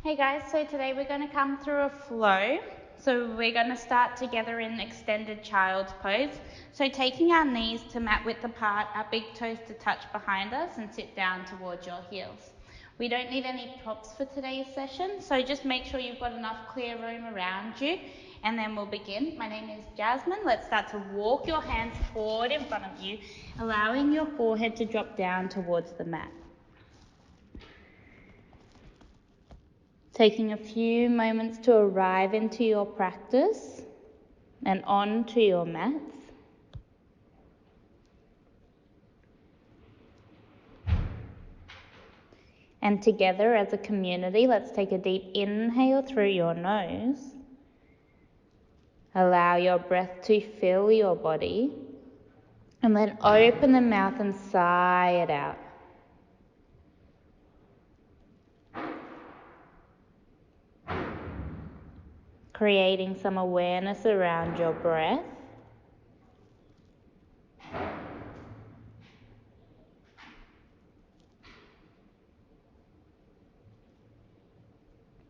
Hey guys, so today we're going to come through a flow. So we're going to start together in extended child's pose. So taking our knees to mat width apart, our big toes to touch behind us and sit down towards your heels. We don't need any props for today's session, so just make sure you've got enough clear room around you and then we'll begin. My name is Jasmine. Let's start to walk your hands forward in front of you, allowing your forehead to drop down towards the mat. Taking a few moments to arrive into your practice and onto your mats. And together as a community, let's take a deep inhale through your nose. Allow your breath to fill your body. And then open the mouth and sigh it out. Creating some awareness around your breath.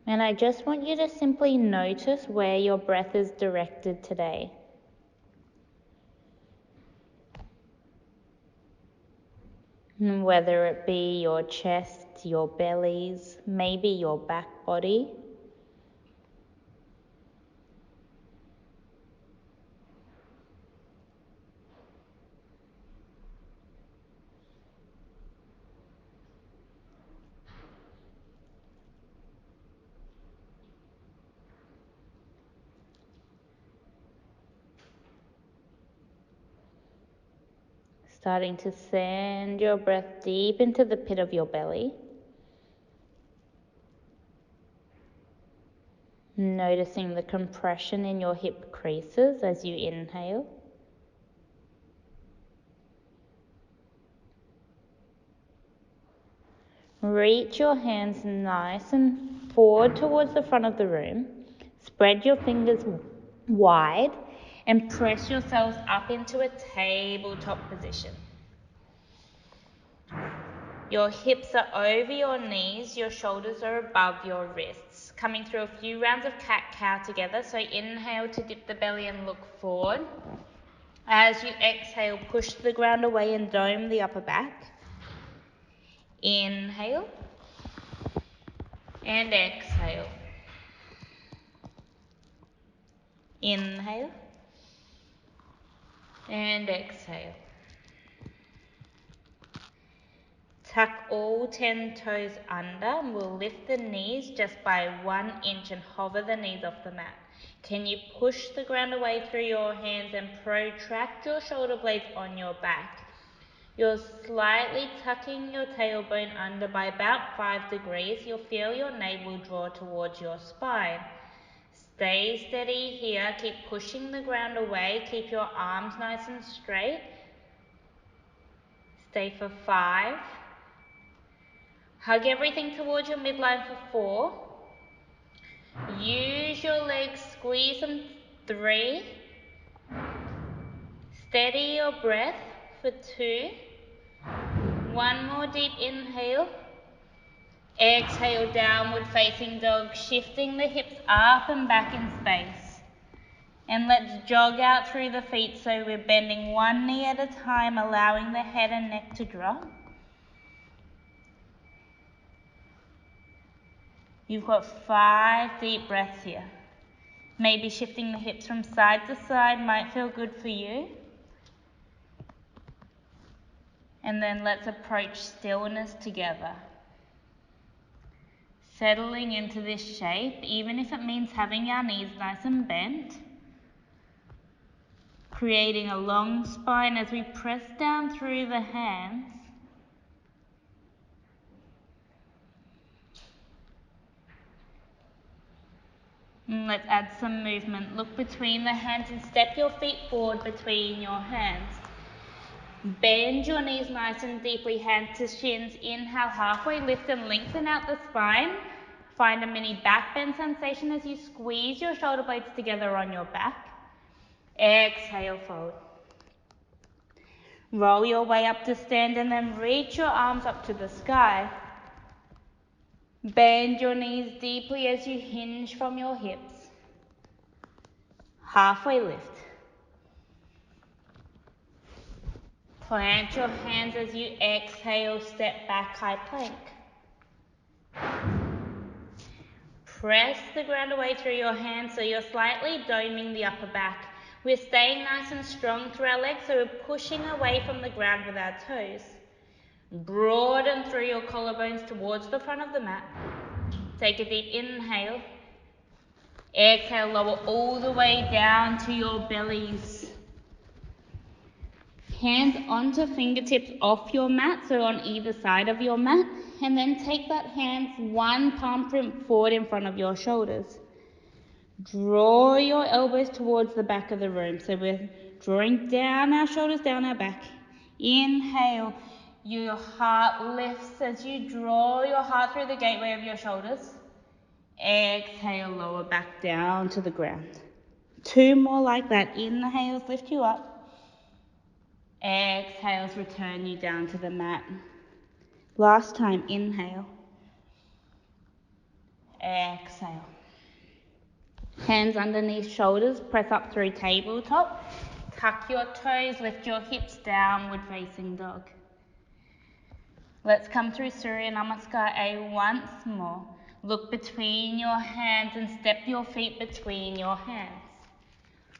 And I just want you to simply notice where your breath is directed today. Whether it be your chest, your bellies, maybe your back body. Starting to send your breath deep into the pit of your belly. Noticing the compression in your hip creases as you inhale. Reach your hands nice and forward towards the front of the room. Spread your fingers wide and press yourselves up into a tabletop position. Your hips are over your knees, your shoulders are above your wrists. Coming through a few rounds of cat-cow together, so inhale to dip the belly and look forward. As you exhale, push the ground away and dome the upper back. Inhale and exhale. Inhale and exhale. Tuck all 10 toes under and we'll lift the knees just by 1 inch and hover the knees off the mat. Can you push the ground away through your hands and protract your shoulder blades on your back? You're slightly tucking your tailbone under by about 5 degrees. You'll feel your navel draw towards your spine. Stay steady here. Keep pushing the ground away. Keep your arms nice and straight. Stay for 5. Hug everything towards your midline for 4. Use your legs, squeeze them 3. Steady your breath for 2. 1 more deep inhale. Exhale, downward facing dog, shifting the hips up and back in space. And let's jog out through the feet so we're bending 1 knee at a time, allowing the head and neck to drop. You've got 5 deep breaths here. Maybe shifting the hips from side to side might feel good for you. And then let's approach stillness together. Settling into this shape, even if it means having our knees nice and bent. Creating a long spine as we press down through the hands. And let's add some movement. Look between the hands and step your feet forward between your hands. Bend your knees nice and deeply, hands to shins. Inhale, halfway lift and lengthen out the spine. Find a mini back bend sensation as you squeeze your shoulder blades together on your back. Exhale, fold. Roll your way up to stand and then reach your arms up to the sky. Bend your knees deeply as you hinge from your hips. Halfway lift. Plant your hands as you exhale, step back, high plank. Press the ground away through your hands so you're slightly doming the upper back. We're staying nice and strong through our legs, so we're pushing away from the ground with our toes. Broaden through your collarbones towards the front of the mat. Take a deep inhale. Exhale, lower all the way down to your bellies. Hands onto fingertips off your mat, so on either side of your mat. And then take that hand, one palm print forward in front of your shoulders. Draw your elbows towards the back of the room. So we're drawing down our shoulders, down our back. Inhale, your heart lifts as you draw your heart through the gateway of your shoulders. Exhale, lower back down to the ground. 2 more like that. Inhales lift you up. Exhales return you down to the mat. Last time, inhale. Exhale. Hands underneath shoulders, press up through tabletop. Tuck your toes, lift your hips, downward facing dog. Let's come through Surya Namaskar once more. Look between your hands and step your feet between your hands.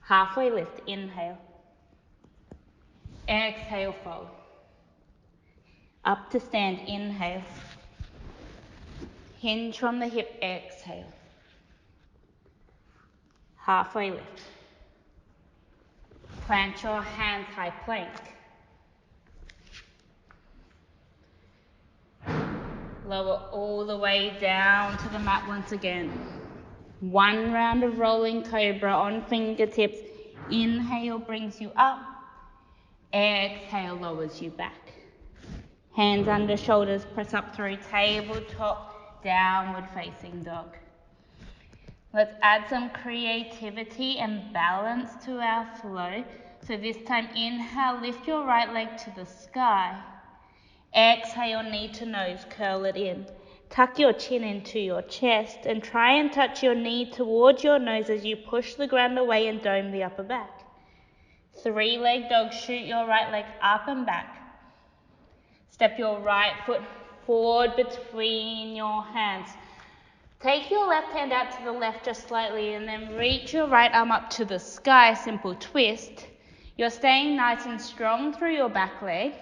Halfway lift, inhale. Exhale, fold. Up to stand, inhale. Hinge from the hip, exhale. Halfway lift. Plant your hands, high plank. Lower all the way down to the mat once again. 1 round of rolling cobra on fingertips. Inhale brings you up. Exhale lowers you back. Hands under shoulders, press up through tabletop, downward facing dog. Let's add some creativity and balance to our flow. So this time, inhale, lift your right leg to the sky. Exhale, knee to nose, curl it in. Tuck your chin into your chest and try and touch your knee towards your nose as you push the ground away and dome the upper back. 3-leg dog, shoot your right leg up and back. Step your right foot forward between your hands. Take your left hand out to the left just slightly and then reach your right arm up to the sky, simple twist. You're staying nice and strong through your back leg.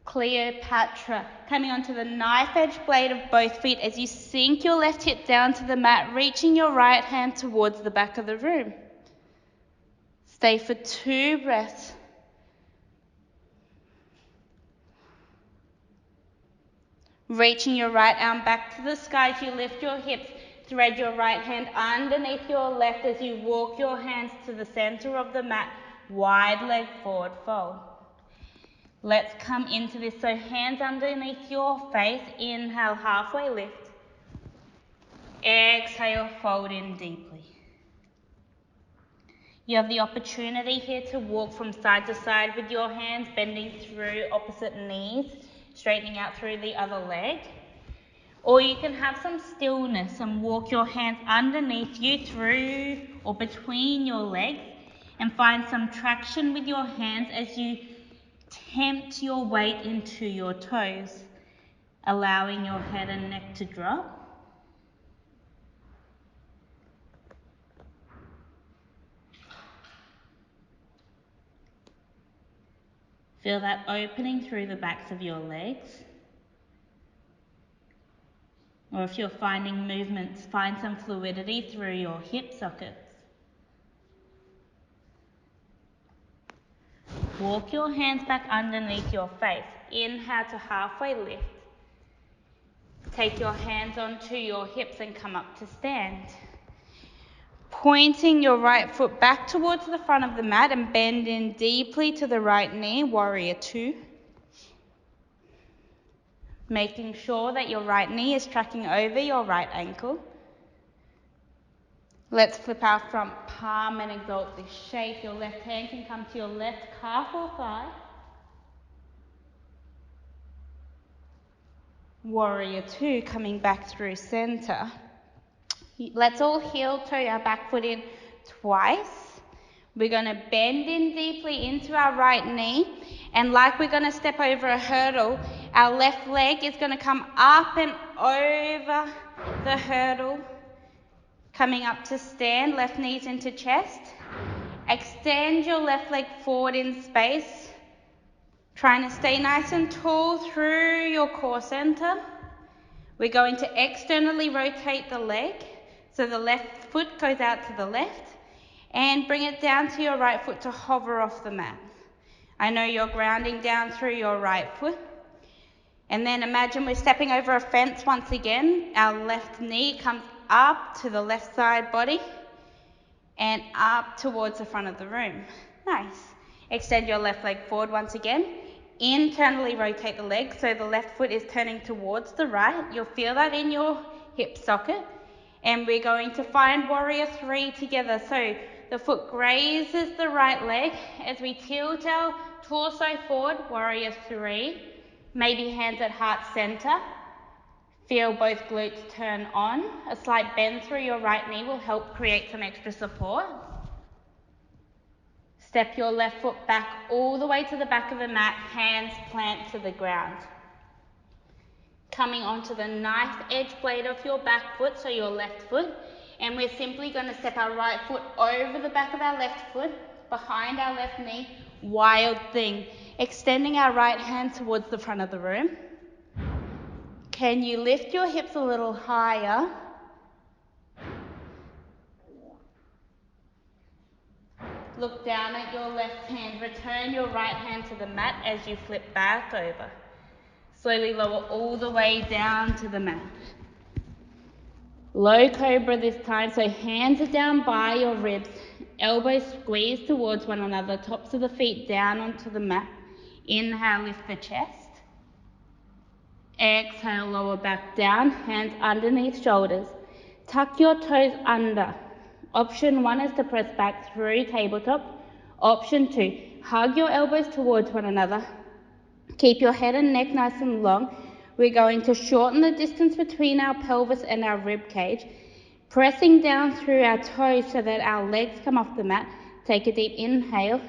Cleopatra, coming onto the knife edge blade of both feet as you sink your left hip down to the mat, reaching your right hand towards the back of the room. Stay for 2 breaths. Reaching your right arm back to the sky as you lift your hips, thread your right hand underneath your left as you walk your hands to the center of the mat, wide leg forward fold. Let's come into this, so hands underneath your face, inhale, halfway lift. Exhale, fold in deeply. You have the opportunity here to walk from side to side with your hands, bending through opposite knees, straightening out through the other leg. Or you can have some stillness and walk your hands underneath you through or between your legs and find some traction with your hands as you tempt your weight into your toes, allowing your head and neck to drop. Feel that opening through the backs of your legs. Or if you're finding movements, find some fluidity through your hip sockets. Walk your hands back underneath your face. Inhale to halfway lift. Take your hands onto your hips and come up to stand. Pointing your right foot back towards the front of the mat and bend in deeply to the right knee, warrior 2. Making sure that your right knee is tracking over your right ankle. Let's flip our front palm and exalt this shape. Your left hand can come to your left calf or thigh. Warrior two, coming back through center. Let's all heel toe our back foot in twice. We're going to bend in deeply into our right knee, and like we're going to step over a hurdle, our left leg is going to come up and over the hurdle, coming up to stand, left knees into chest. Extend your left leg forward in space, trying to stay nice and tall through your core center. We're going to externally rotate the leg, so the left foot goes out to the left, and bring it down to your right foot to hover off the mat. I know you're grounding down through your right foot. And then imagine we're stepping over a fence once again. Our left knee comes up to the left side body and up towards the front of the room. Nice. Extend your left leg forward once again. Internally rotate the leg so the left foot is turning towards the right. You'll feel that in your hip socket. And we're going to find warrior three together. So the foot grazes the right leg as we tilt our torso forward, warrior three. Maybe hands at heart center. Feel both glutes turn on. A slight bend through your right knee will help create some extra support. Step your left foot back all the way to the back of the mat, hands plant to the ground. Coming onto the knife edge blade of your back foot, so your left foot, and we're simply going to step our right foot over the back of our left foot, behind our left knee, wild thing. Extending our right hand towards the front of the room. Can you lift your hips a little higher? Look down at your left hand. Return your right hand to the mat as you flip back over. Slowly lower all the way down to the mat. Low cobra this time, so hands are down by your ribs, elbows squeeze towards one another, tops of the feet down onto the mat. Inhale, lift the chest. Exhale, lower back down, hands underneath shoulders. Tuck your toes under. Option one is to press back through tabletop. Option two, hug your elbows towards one another. Keep your head and neck nice and long. We're going to shorten the distance between our pelvis and our rib cage, pressing down through our toes so that our legs come off the mat. Take a deep inhale.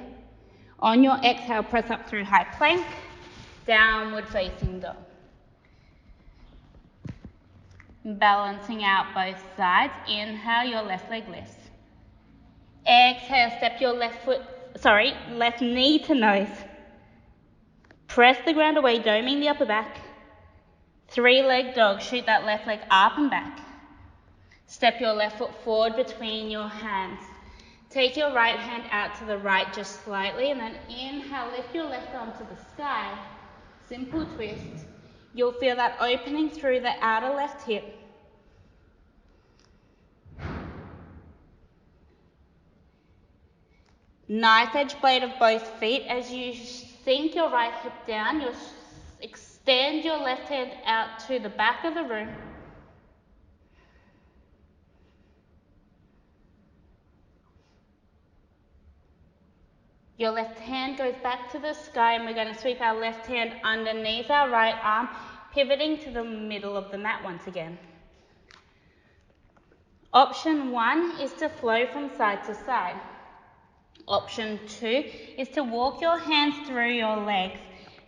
On your exhale, press up through high plank, downward facing dog. Balancing out both sides. Inhale, your left leg lifts. Exhale, step your left knee to nose. Press the ground away, doming the upper back. 3-leg dog, shoot that left leg up and back. Step your left foot forward between your hands. Take your right hand out to the right just slightly, and then inhale, lift your left arm to the sky. Simple twist. You'll feel that opening through the outer left hip. Knife edge blade of both feet. As you sink your right hip down, you'll extend your left hand out to the back of the room. Your left hand goes back to the sky, and we're going to sweep our left hand underneath our right arm, pivoting to the middle of the mat once again. Option one is to flow from side to side. Option two is to walk your hands through your legs,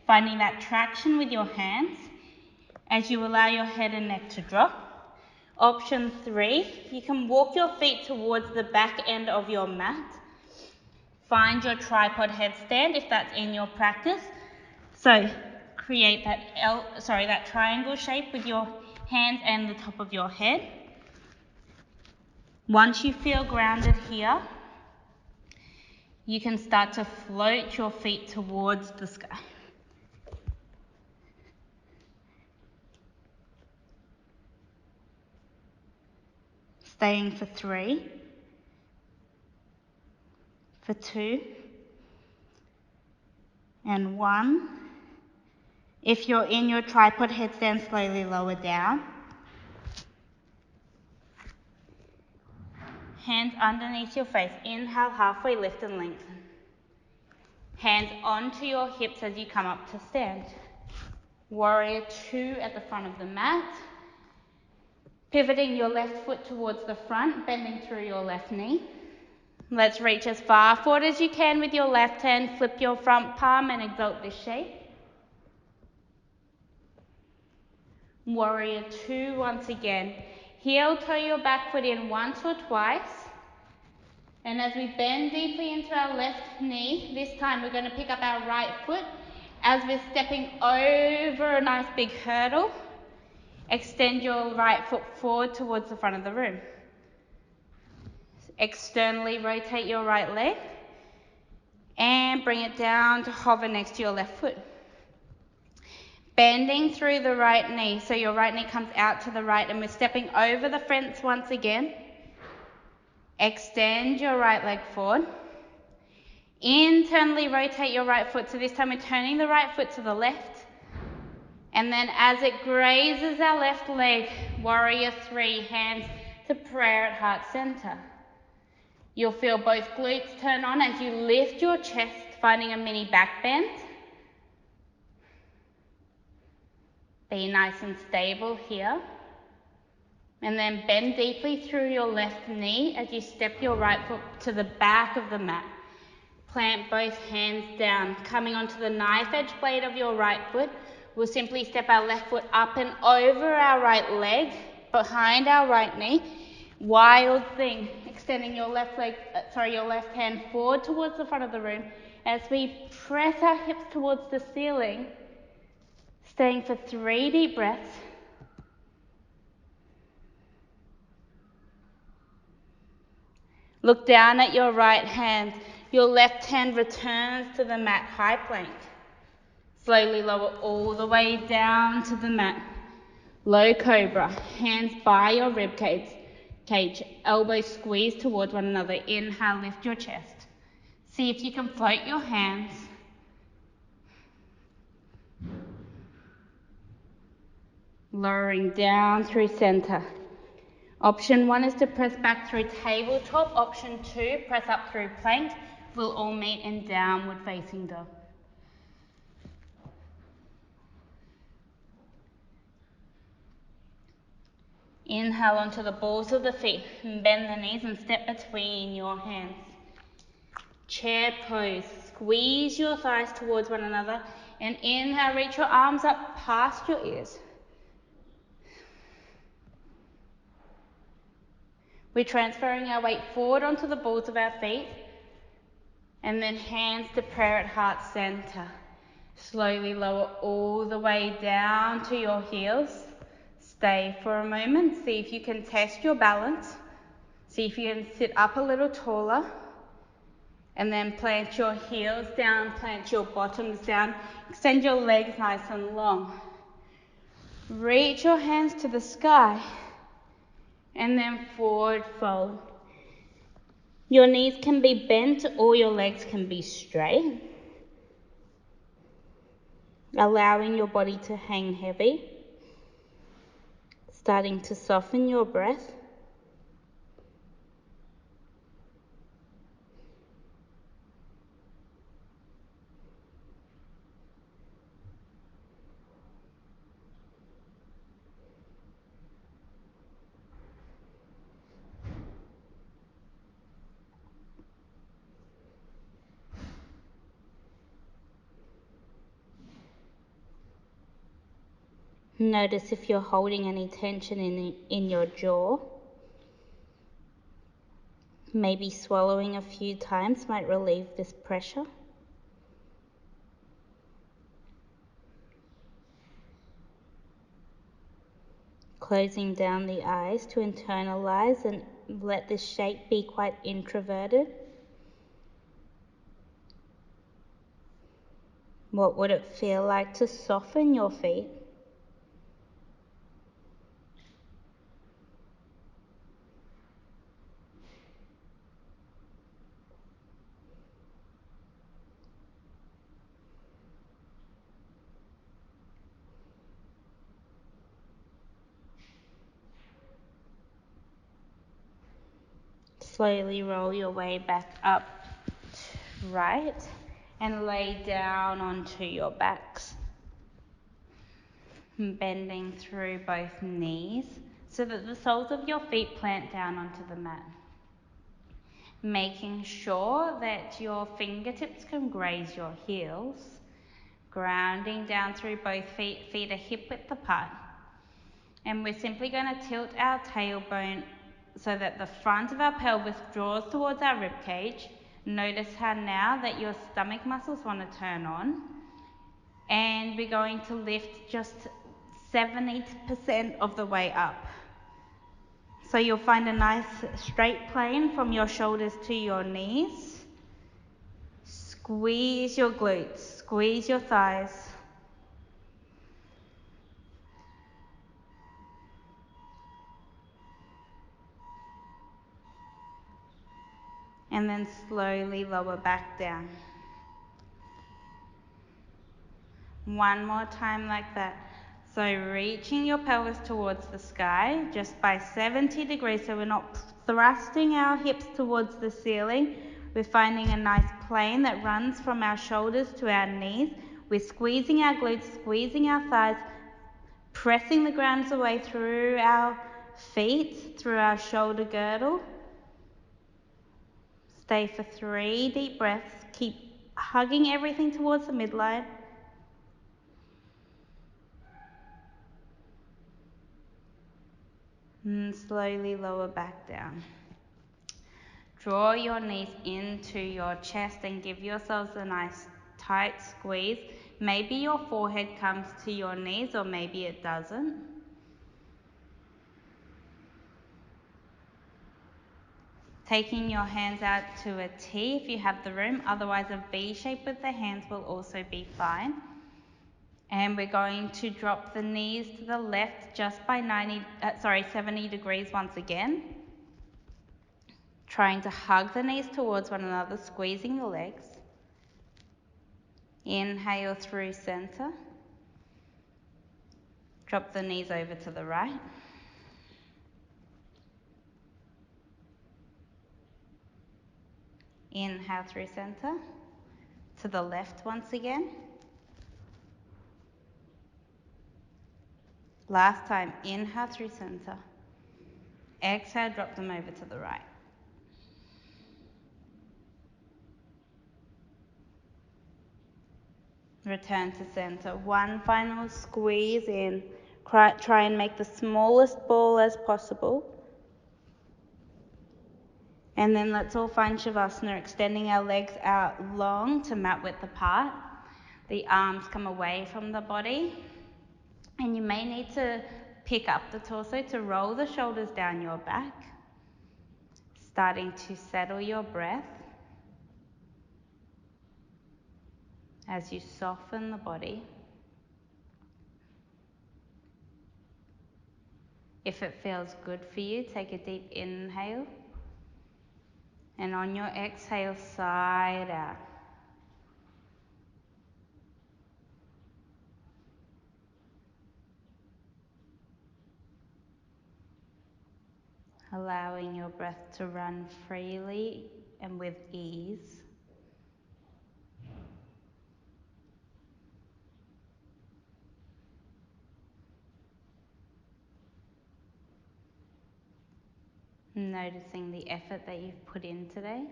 finding that traction with your hands as you allow your head and neck to drop. Option three, you can walk your feet towards the back end of your mat. Find your tripod headstand if that's in your practice. So create that triangle shape with your hands and the top of your head. Once you feel grounded here, you can start to float your feet towards the sky. Staying for 3, for 2, and 1. If you're in your tripod headstand, slowly lower down. Hands underneath your face. Inhale, halfway lift and lengthen. Hands onto your hips as you come up to stand. Warrior 2 at the front of the mat. Pivoting your left foot towards the front, bending through your left knee. Let's reach as far forward as you can with your left hand. Flip your front palm and exalt this shape. Warrior 2 once again. Heel toe your back foot in once or twice. And as we bend deeply into our left knee, this time we're going to pick up our right foot as we're stepping over a nice big hurdle. Extend your right foot forward towards the front of the room. Externally rotate your right leg and bring it down to hover next to your left foot. Bending through the right knee, so your right knee comes out to the right, and we're stepping over the fence once again. Extend your right leg forward. Internally rotate your right foot, so this time we're turning the right foot to the left. And then as it grazes our left leg, Warrior 3, hands to prayer at heart center. You'll feel both glutes turn on as you lift your chest, finding a mini back bend. Be nice and stable here. And then bend deeply through your left knee as you step your right foot to the back of the mat. Plant both hands down. Coming onto the knife edge blade of your right foot, we'll simply step our left foot up and over our right leg, behind our right knee. Wild thing, extending your left hand forward towards the front of the room as we press our hips towards the ceiling, staying for 3 deep breaths. Look down at your right hand. Your left hand returns to the mat, high plank. Slowly lower all the way down to the mat. Low Cobra, hands by your rib cage, elbows squeeze towards one another. Inhale, lift your chest. See if you can float your hands. Lowering down through center. Option 1 is to press back through tabletop. Option 2, press up through plank. We'll all meet in downward facing dog. Inhale onto the balls of the feet and bend the knees and step between your hands. Chair pose. Squeeze your thighs towards one another and inhale, reach your arms up past your ears. We're transferring our weight forward onto the balls of our feet and then hands to prayer at heart center. Slowly lower all the way down to your heels. Stay for a moment. See if you can test your balance. See if you can sit up a little taller. And then plant your heels down, plant your bottoms down. Extend your legs nice and long. Reach your hands to the sky. And then forward fold. Your knees can be bent or your legs can be straight. Allowing your body to hang heavy. Starting to soften your breath. Notice if you're holding any tension in your jaw. Maybe swallowing a few times might relieve this pressure. Closing down the eyes to internalize and let this shape be quite introverted. What would it feel like to soften your feet? Slowly roll your way back up right and lay down onto your backs. Bending through both knees so that the soles of your feet plant down onto the mat. Making sure that your fingertips can graze your heels, grounding down through both feet, feet are hip width apart. And we're simply going to tilt our tailbone so that the front of our pelvis draws towards our rib cage. Notice how now that your stomach muscles want to turn on. And we're going to lift just 70% of the way up. So you'll find a nice straight plane from your shoulders to your knees. Squeeze your glutes, squeeze your thighs. And then slowly lower back down. One more time like that. So reaching your pelvis towards the sky just by 70 degrees, so we're not thrusting our hips towards the ceiling. We're finding a nice plane that runs from our shoulders to our knees. We're squeezing our glutes, squeezing our thighs, pressing the ground away through our feet, through our shoulder girdle. Stay for 3 deep breaths. Keep hugging everything towards the midline. And slowly lower back down. Draw your knees into your chest and give yourselves a nice tight squeeze. Maybe your forehead comes to your knees or maybe it doesn't. Taking your hands out to a T if you have the room, otherwise a V shape with the hands will also be fine. And we're going to drop the knees to the left just by 70 degrees once again. Trying to hug the knees towards one another, squeezing the legs. Inhale through center. Drop the knees over to the right. Inhale through center. To the left once again. Last time, inhale through center. Exhale, drop them over to the right. Return to center. One final squeeze in. Try and make the smallest ball as possible. And then let's all find Shavasana, extending our legs out long to mat width apart. The arms come away from the body. And you may need to pick up the torso to roll the shoulders down your back. Starting to settle your breath as you soften the body. If it feels good for you, take a deep inhale. And on your exhale, sigh it out. Allowing your breath to run freely and with ease. Noticing the effort that you've put in today.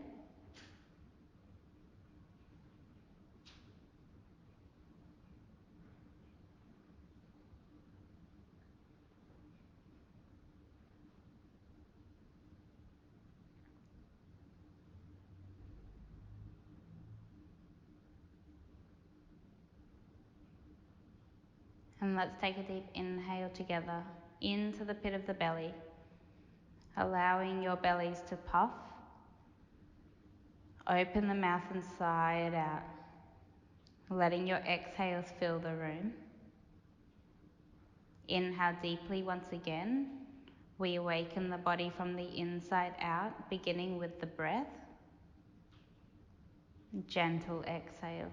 And let's take a deep inhale together into the pit of the belly. Allowing your bellies to puff. Open the mouth and sigh it out. Letting your exhales fill the room. Inhale deeply once again. We awaken the body from the inside out, beginning with the breath. Gentle exhale.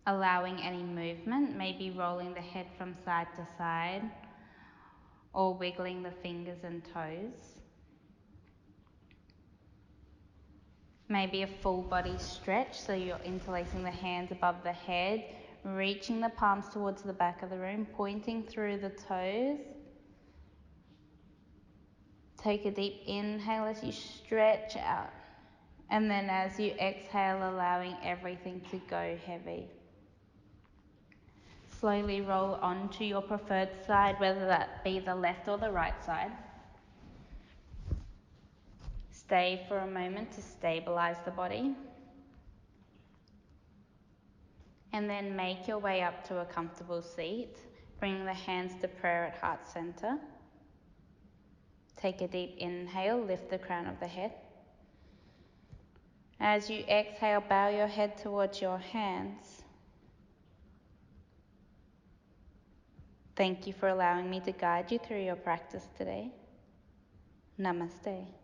Allowing any movement, maybe rolling the head from side to side or wiggling the fingers and toes. Maybe a full body stretch, so you're interlacing the hands above the head, Reaching the palms towards the back of the room, pointing through the toes. Take a deep inhale as you stretch out. And then as you exhale, allowing everything to go heavy. Slowly roll onto your preferred side, whether that be the left or the right side. Stay for a moment to stabilize the body. And then make your way up to a comfortable seat. Bring the hands to prayer at heart center. Take a deep inhale, lift the crown of the head. As you exhale, bow your head towards your hands. Thank you for allowing me to guide you through your practice today. Namaste.